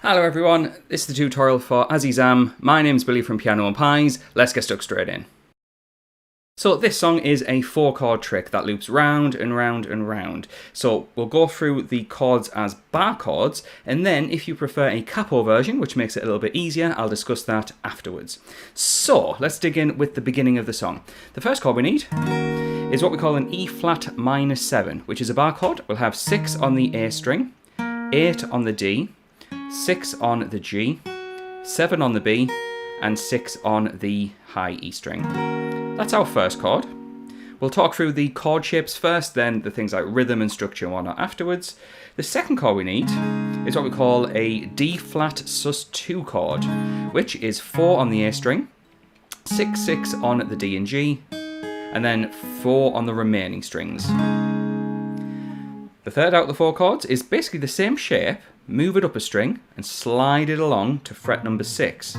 Hello everyone, this is the tutorial for Azizam. My name's Billy from Piano and Pies. Let's get stuck straight in. So this song is a 4-chord trick that loops round and round and round. So we'll go through the chords as bar chords, and then if you prefer a capo version, which makes it a little bit easier, I'll discuss that afterwards. So let's dig in with the beginning of the song. The first chord we need is what we call an E flat minor 7, which is a bar chord. We'll have 6 on the A string, 8 on the D, 6 on the G, 7 on the B, and 6 on the high E string. That's our first chord. We'll talk through the chord shapes first, then the things like rhythm and structure and whatnot afterwards. The second chord we need is what we call a D flat sus2 chord, which is 4 on the A string, 6, 6 on the D and G, and then 4 on the remaining strings. The third out of the 4 chords is basically the same shape. Move it up a string and slide it along to fret number 6.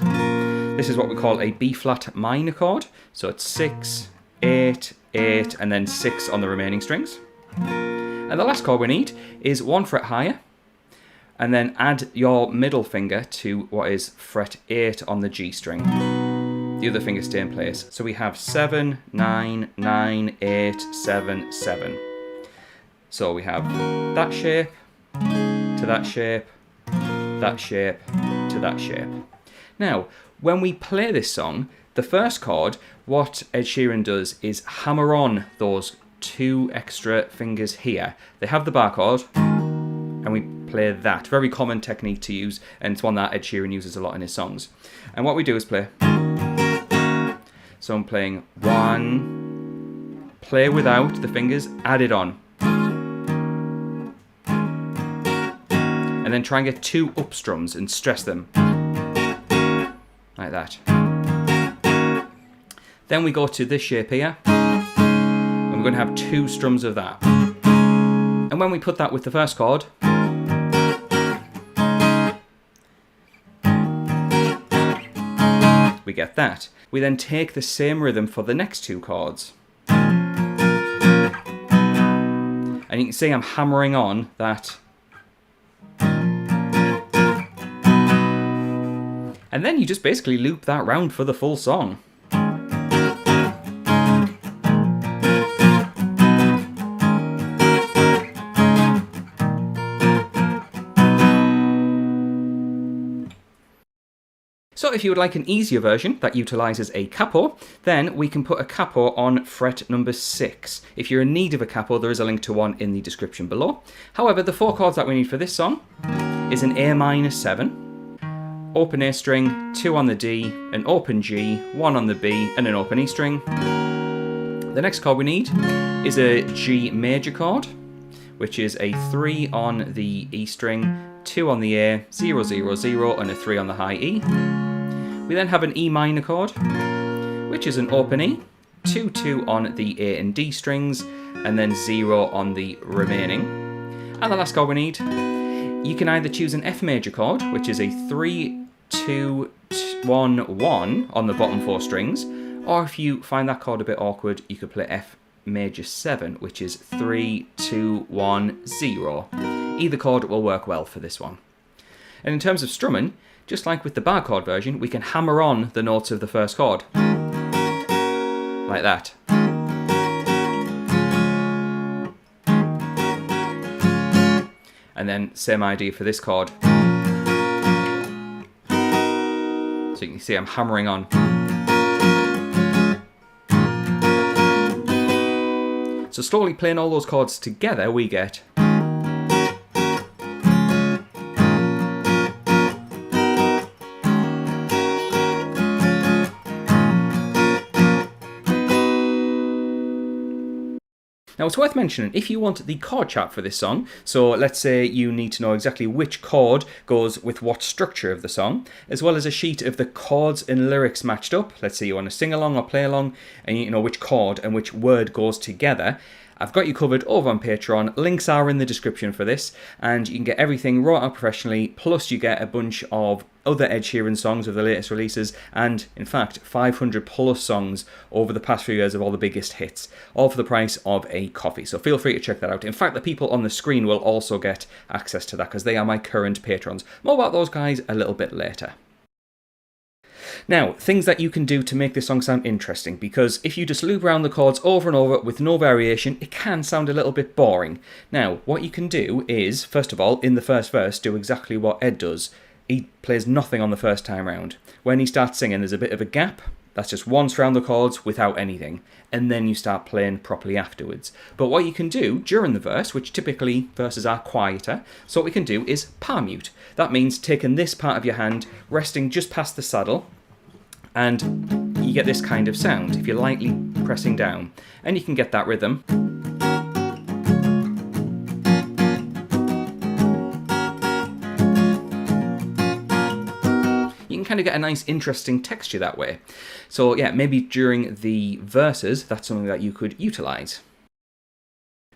This is what we call a B flat minor chord. So it's 6, 8, 8, and then 6 on the remaining strings. And the last chord we need is 1 fret higher, and then add your middle finger to what is fret 8 on the G string. The other fingers stay in place. So we have 7, 9, 9, 8, 7, 7. So we have that shape, to that shape, that shape, to that shape. Now, when we play this song, the first chord, what Ed Sheeran does is hammer on those 2 extra fingers here. They have the bar chord, and we play that. Very common technique to use, and it's one that Ed Sheeran uses a lot in his songs. And what we do is play. So I'm playing 1, play without the fingers, add it on. And then try and get 2 up strums and stress them. Like that. Then we go to this shape here, and we're going to have 2 strums of that. And when we put that with the first chord, we get that. We then take the same rhythm for the next 2 chords. And you can see I'm hammering on that. And then you just basically loop that round for the full song. So if you would like an easier version that utilises a capo, then we can put a capo on fret number 6. If you're in need of a capo, there is a link to one in the description below. However, the 4 chords that we need for this song is an A minor 7, open A string, 2 on the D, an open G, 1 on the B, and an open E string. The next chord we need is a G major chord, which is a 3 on the E string, 2 on the A, 0, 0, 0, and a 3 on the high E. We then have an E minor chord, which is an open E, 2, 2 on the A and D strings, and then 0 on the remaining. And the last chord we need, you can either choose an F major chord, which is a 3, 2, 1, 1 on the bottom 4 strings, or if you find that chord a bit awkward, you could play F major 7, which is 3, 2, 1, 0. Either chord will work well for this one. And in terms of strumming, just like with the bar chord version, we can hammer on the notes of the first chord. Like that. And then same idea for this chord. So you can see I'm hammering on. So slowly playing all those chords together, we get. Now it's worth mentioning, if you want the chord chart for this song, so let's say you need to know exactly which chord goes with what structure of the song, as well as a sheet of the chords and lyrics matched up, let's say you want to sing along or play along, and you know which chord and which word goes together, I've got you covered over on Patreon. Links are in the description for this, and you can get everything wrought out professionally, plus you get a bunch of other Ed Sheeran songs of the latest releases, and in fact 500 plus songs over the past few years of all the biggest hits, all for the price of a coffee. So feel free to check that out. In fact, the people on the screen will also get access to that because they are my current patrons. More about those guys a little bit later. Now, things that you can do to make this song sound interesting, because if you just loop around the chords over and over with no variation, it can sound a little bit boring. Now, what you can do is, first of all, in the first verse, do exactly what Ed does. He plays nothing on the first time round. When he starts singing, there's a bit of a gap. That's just once round the chords without anything. And then you start playing properly afterwards. But what you can do during the verse, which typically verses are quieter, so what we can do is palm mute. That means taking this part of your hand, resting just past the saddle, and you get this kind of sound if you're lightly pressing down. And you can get that rhythm. You can kind of get a nice interesting texture that way. So yeah, maybe during the verses, that's something that you could utilise.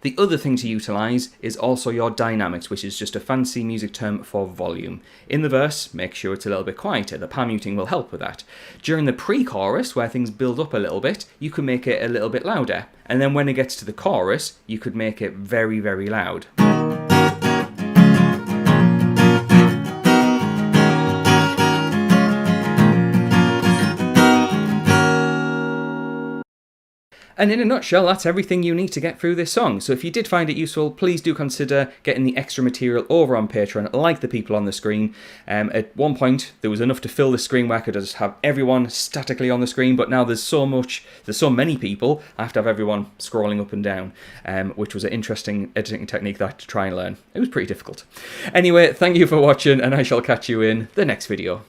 The other thing to utilise is also your dynamics, which is just a fancy music term for volume. In the verse, make sure it's a little bit quieter. The palm muting will help with that. During the pre-chorus, where things build up a little bit, you can make it a little bit louder. And then when it gets to the chorus, you could make it very, very loud. And in a nutshell, that's everything you need to get through this song. So if you did find it useful, please do consider getting the extra material over on Patreon, like the people on the screen. At one point, there was enough to fill the screen where I could just have everyone statically on the screen, but now there's so many people, I have to have everyone scrolling up and down, which was an interesting editing technique that I had to try and learn. It was pretty difficult. Anyway, thank you for watching, and I shall catch you in the next video.